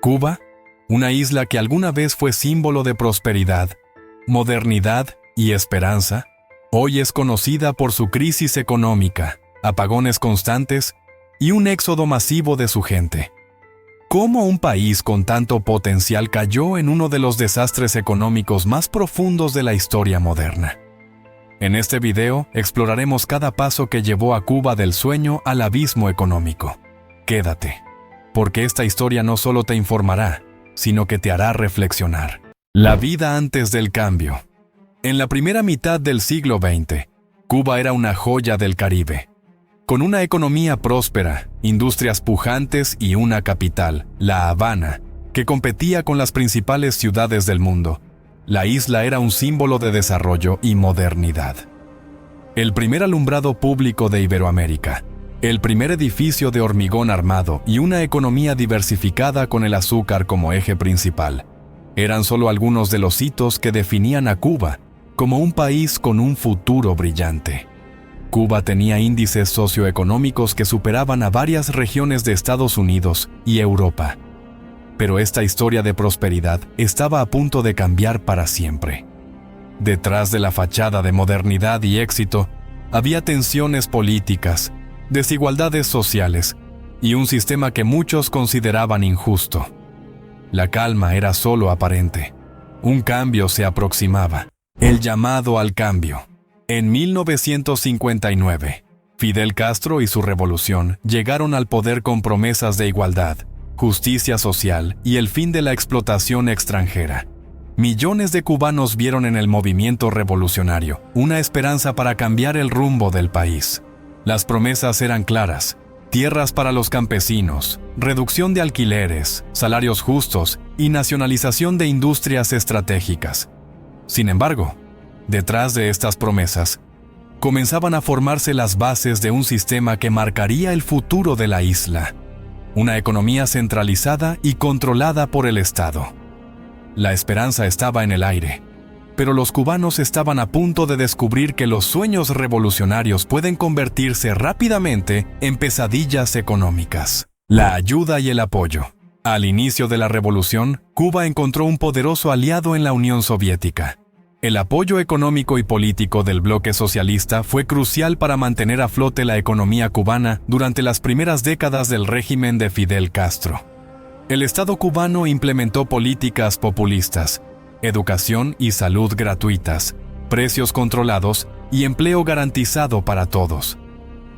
Cuba, una isla que alguna vez fue símbolo de prosperidad, modernidad y esperanza, hoy es conocida por su crisis económica, apagones constantes y un éxodo masivo de su gente. ¿Cómo un país con tanto potencial cayó en uno de los desastres económicos más profundos de la historia moderna? En este video exploraremos cada paso que llevó a Cuba del sueño al abismo económico. Quédate, porque esta historia no solo te informará, sino que te hará reflexionar. La vida antes del cambio. En la primera mitad del siglo XX, Cuba era una joya del Caribe. Con una economía próspera, industrias pujantes y una capital, La Habana, que competía con las principales ciudades del mundo, la isla era un símbolo de desarrollo y modernidad. El primer alumbrado público de Iberoamérica, el primer edificio de hormigón armado y una economía diversificada con el azúcar como eje principal, eran solo algunos de los hitos que definían a Cuba como un país con un futuro brillante. Cuba tenía índices socioeconómicos que superaban a varias regiones de Estados Unidos y Europa. Pero esta historia de prosperidad estaba a punto de cambiar para siempre. Detrás de la fachada de modernidad y éxito, había tensiones políticas, desigualdades sociales y un sistema que muchos consideraban injusto. La calma era solo aparente. Un cambio se aproximaba. El llamado al cambio. En 1959, Fidel Castro y su revolución llegaron al poder con promesas de igualdad, justicia social y el fin de la explotación extranjera. Millones de cubanos vieron en el movimiento revolucionario una esperanza para cambiar el rumbo del país. Las promesas eran claras: tierras para los campesinos, reducción de alquileres, salarios justos y nacionalización de industrias estratégicas. Sin embargo, detrás de estas promesas, comenzaban a formarse las bases de un sistema que marcaría el futuro de la isla. Una economía centralizada y controlada por el Estado. La esperanza estaba en el aire, pero los cubanos estaban a punto de descubrir que los sueños revolucionarios pueden convertirse rápidamente en pesadillas económicas. La ayuda y el apoyo. Al inicio de la revolución, Cuba encontró un poderoso aliado en la Unión Soviética. El apoyo económico y político del bloque socialista fue crucial para mantener a flote la economía cubana durante las primeras décadas del régimen de Fidel Castro. El Estado cubano implementó políticas populistas, educación y salud gratuitas, precios controlados y empleo garantizado para todos.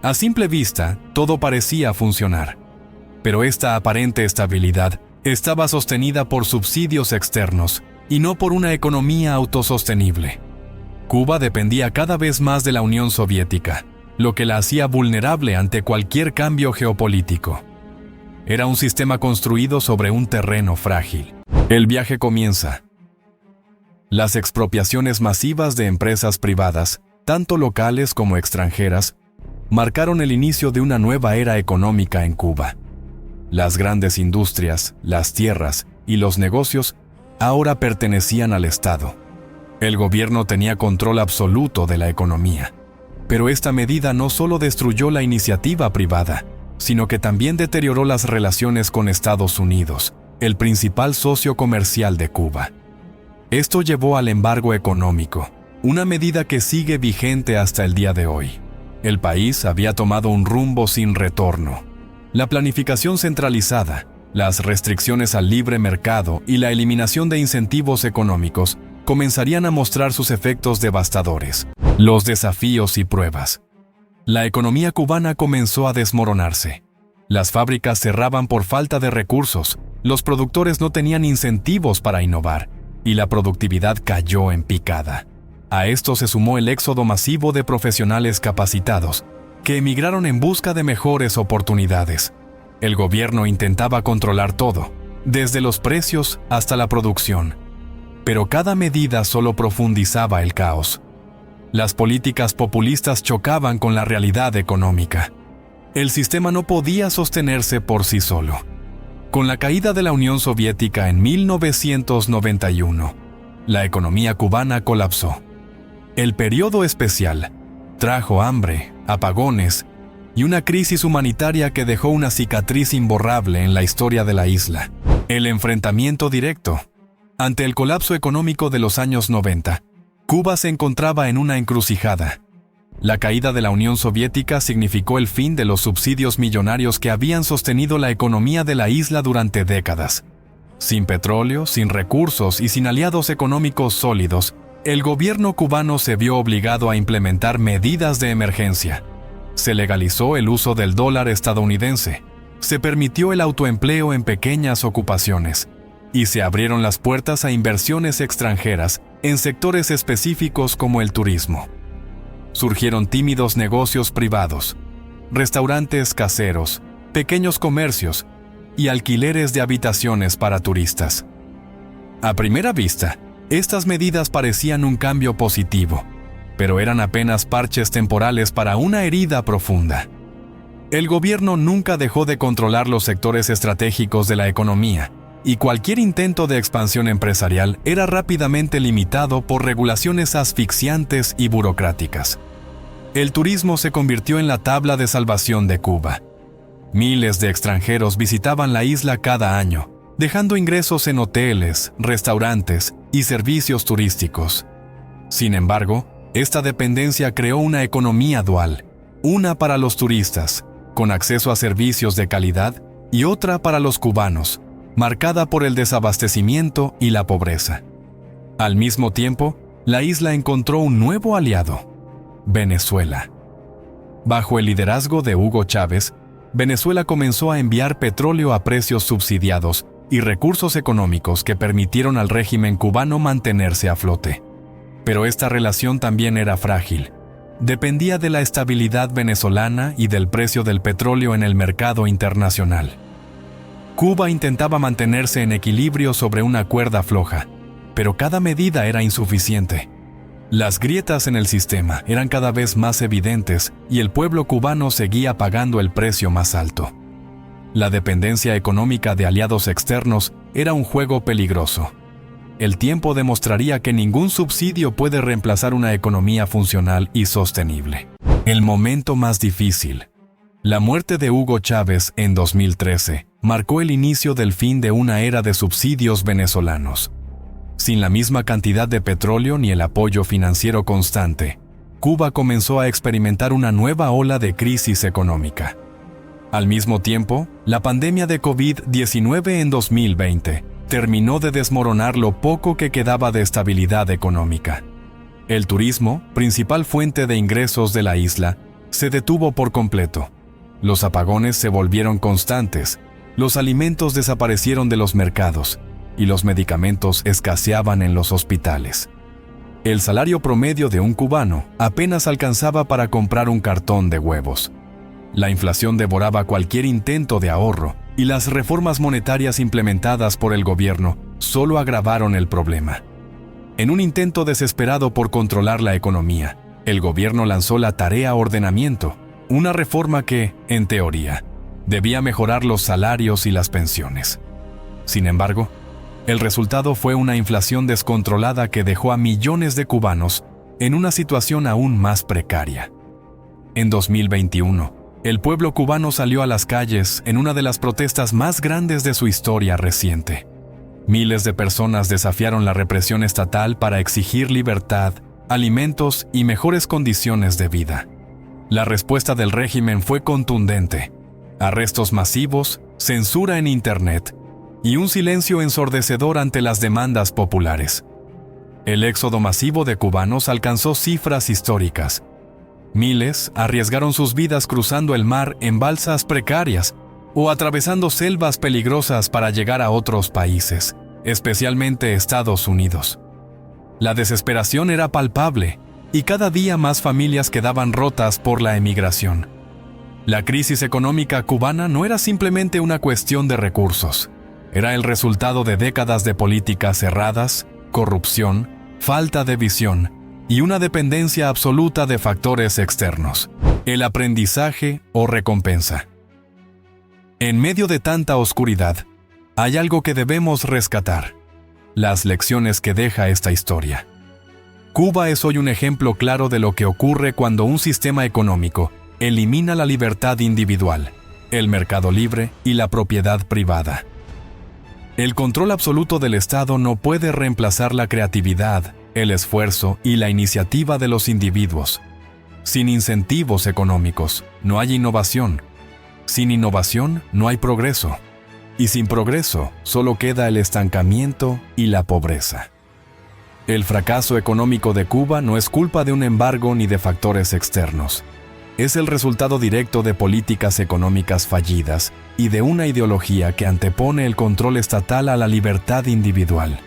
A simple vista, todo parecía funcionar. Pero esta aparente estabilidad estaba sostenida por subsidios externos y no por una economía autosostenible. Cuba dependía cada vez más de la Unión Soviética, lo que la hacía vulnerable ante cualquier cambio geopolítico. Era un sistema construido sobre un terreno frágil. El viaje comienza. Las expropiaciones masivas de empresas privadas, tanto locales como extranjeras, marcaron el inicio de una nueva era económica en Cuba. Las grandes industrias, las tierras y los negocios ahora pertenecían al Estado. El gobierno tenía control absoluto de la economía. Pero esta medida no solo destruyó la iniciativa privada, sino que también deterioró las relaciones con Estados Unidos, el principal socio comercial de Cuba. Esto llevó al embargo económico, una medida que sigue vigente hasta el día de hoy. El país había tomado un rumbo sin retorno. La planificación centralizada, las restricciones al libre mercado y la eliminación de incentivos económicos comenzarían a mostrar sus efectos devastadores. Los desafíos y pruebas. La economía cubana comenzó a desmoronarse. Las fábricas cerraban por falta de recursos, los productores no tenían incentivos para innovar, y la productividad cayó en picada. A esto se sumó el éxodo masivo de profesionales capacitados, que emigraron en busca de mejores oportunidades. El gobierno intentaba controlar todo, desde los precios hasta la producción. Pero cada medida solo profundizaba el caos. Las políticas populistas chocaban con la realidad económica. El sistema no podía sostenerse por sí solo. Con la caída de la Unión Soviética en 1991, la economía cubana colapsó. El periodo especial trajo hambre, apagones y una crisis humanitaria que dejó una cicatriz imborrable en la historia de la isla. El enfrentamiento directo. Ante el colapso económico de los años 90, Cuba se encontraba en una encrucijada. La caída de la Unión Soviética significó el fin de los subsidios millonarios que habían sostenido la economía de la isla durante décadas. Sin petróleo, sin recursos y sin aliados económicos sólidos, el gobierno cubano se vio obligado a implementar medidas de emergencia. Se legalizó el uso del dólar estadounidense, se permitió el autoempleo en pequeñas ocupaciones, y se abrieron las puertas a inversiones extranjeras en sectores específicos como el turismo. Surgieron tímidos negocios privados, restaurantes caseros, pequeños comercios y alquileres de habitaciones para turistas. A primera vista, estas medidas parecían un cambio positivo, pero eran apenas parches temporales para una herida profunda. El gobierno nunca dejó de controlar los sectores estratégicos de la economía, y cualquier intento de expansión empresarial era rápidamente limitado por regulaciones asfixiantes y burocráticas. El turismo se convirtió en la tabla de salvación de Cuba. Miles de extranjeros visitaban la isla cada año, dejando ingresos en hoteles, restaurantes y servicios turísticos. Sin embargo, esta dependencia creó una economía dual, una para los turistas, con acceso a servicios de calidad, y otra para los cubanos, marcada por el desabastecimiento y la pobreza. Al mismo tiempo, la isla encontró un nuevo aliado: Venezuela. Bajo el liderazgo de Hugo Chávez, Venezuela comenzó a enviar petróleo a precios subsidiados y recursos económicos que permitieron al régimen cubano mantenerse a flote. Pero esta relación también era frágil. Dependía de la estabilidad venezolana y del precio del petróleo en el mercado internacional. Cuba intentaba mantenerse en equilibrio sobre una cuerda floja, pero cada medida era insuficiente. Las grietas en el sistema eran cada vez más evidentes y el pueblo cubano seguía pagando el precio más alto. La dependencia económica de aliados externos era un juego peligroso. El tiempo demostraría que ningún subsidio puede reemplazar una economía funcional y sostenible. El momento más difícil. La muerte de Hugo Chávez en 2013 marcó el inicio del fin de una era de subsidios venezolanos. Sin la misma cantidad de petróleo ni el apoyo financiero constante, Cuba comenzó a experimentar una nueva ola de crisis económica. Al mismo tiempo, la pandemia de COVID-19 en 2020 terminó de desmoronar lo poco que quedaba de estabilidad económica. El turismo, principal fuente de ingresos de la isla, se detuvo por completo. Los apagones se volvieron constantes, los alimentos desaparecieron de los mercados y los medicamentos escaseaban en los hospitales. El salario promedio de un cubano apenas alcanzaba para comprar un cartón de huevos. La inflación devoraba cualquier intento de ahorro y las reformas monetarias implementadas por el gobierno solo agravaron el problema. En un intento desesperado por controlar la economía, el gobierno lanzó la Tarea Ordenamiento, una reforma que, en teoría, debía mejorar los salarios y las pensiones. Sin embargo, el resultado fue una inflación descontrolada que dejó a millones de cubanos en una situación aún más precaria. En 2021, el pueblo cubano salió a las calles en una de las protestas más grandes de su historia reciente. Miles de personas desafiaron la represión estatal para exigir libertad, alimentos y mejores condiciones de vida. La respuesta del régimen fue contundente: arrestos masivos, censura en Internet y un silencio ensordecedor ante las demandas populares. El éxodo masivo de cubanos alcanzó cifras históricas. Miles arriesgaron sus vidas cruzando el mar en balsas precarias o atravesando selvas peligrosas para llegar a otros países, especialmente Estados Unidos. La desesperación era palpable y cada día más familias quedaban rotas por la emigración. La crisis económica cubana no era simplemente una cuestión de recursos. Era el resultado de décadas de políticas cerradas, corrupción, falta de visión y una dependencia absoluta de factores externos. El aprendizaje o recompensa. En medio de tanta oscuridad, hay algo que debemos rescatar: las lecciones que deja esta historia. Cuba es hoy un ejemplo claro de lo que ocurre cuando un sistema económico elimina la libertad individual, el mercado libre y la propiedad privada. El control absoluto del Estado no puede reemplazar la creatividad, el esfuerzo y la iniciativa de los individuos. Sin incentivos económicos, no hay innovación. Sin innovación, no hay progreso. Y sin progreso, solo queda el estancamiento y la pobreza. El fracaso económico de Cuba no es culpa de un embargo ni de factores externos. Es el resultado directo de políticas económicas fallidas y de una ideología que antepone el control estatal a la libertad individual.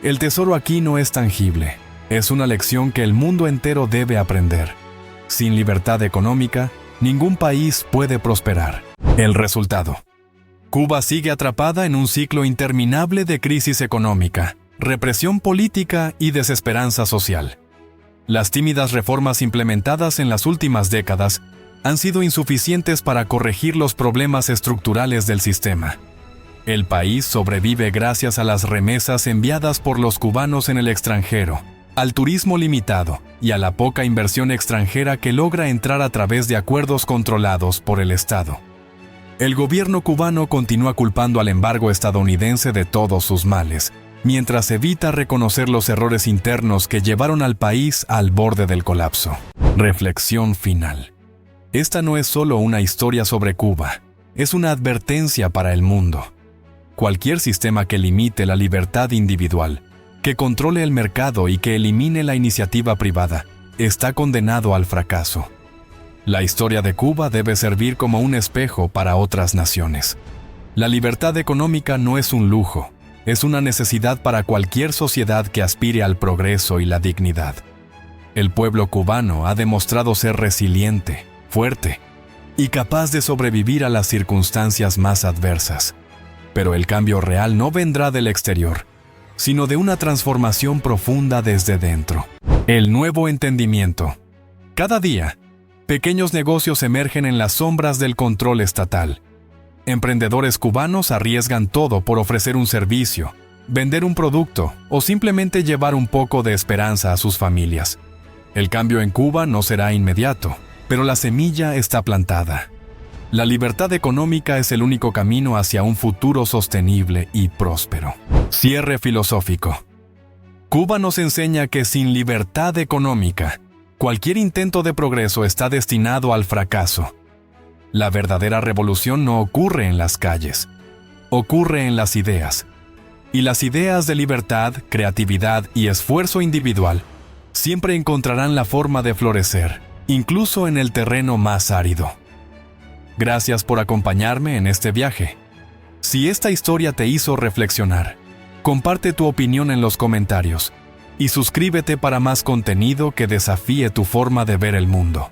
El tesoro aquí no es tangible. Es una lección que el mundo entero debe aprender. Sin libertad económica, ningún país puede prosperar. El resultado. Cuba sigue atrapada en un ciclo interminable de crisis económica, represión política y desesperanza social. Las tímidas reformas implementadas en las últimas décadas han sido insuficientes para corregir los problemas estructurales del sistema. El país sobrevive gracias a las remesas enviadas por los cubanos en el extranjero, al turismo limitado y a la poca inversión extranjera que logra entrar a través de acuerdos controlados por el Estado. El gobierno cubano continúa culpando al embargo estadounidense de todos sus males, mientras evita reconocer los errores internos que llevaron al país al borde del colapso. Reflexión final. Esta no es solo una historia sobre Cuba, es una advertencia para el mundo. Cualquier sistema que limite la libertad individual, que controle el mercado y que elimine la iniciativa privada, está condenado al fracaso. La historia de Cuba debe servir como un espejo para otras naciones. La libertad económica no es un lujo, es una necesidad para cualquier sociedad que aspire al progreso y la dignidad. El pueblo cubano ha demostrado ser resiliente, fuerte y capaz de sobrevivir a las circunstancias más adversas. Pero el cambio real no vendrá del exterior, sino de una transformación profunda desde dentro. El nuevo entendimiento. Cada día, pequeños negocios emergen en las sombras del control estatal. Emprendedores cubanos arriesgan todo por ofrecer un servicio, vender un producto o simplemente llevar un poco de esperanza a sus familias. El cambio en Cuba no será inmediato, pero la semilla está plantada. La libertad económica es el único camino hacia un futuro sostenible y próspero. Cierre filosófico. Cuba nos enseña que sin libertad económica, cualquier intento de progreso está destinado al fracaso. La verdadera revolución no ocurre en las calles, ocurre en las ideas. Y las ideas de libertad, creatividad y esfuerzo individual siempre encontrarán la forma de florecer, incluso en el terreno más árido. Gracias por acompañarme en este viaje. Si esta historia te hizo reflexionar, comparte tu opinión en los comentarios y suscríbete para más contenido que desafíe tu forma de ver el mundo.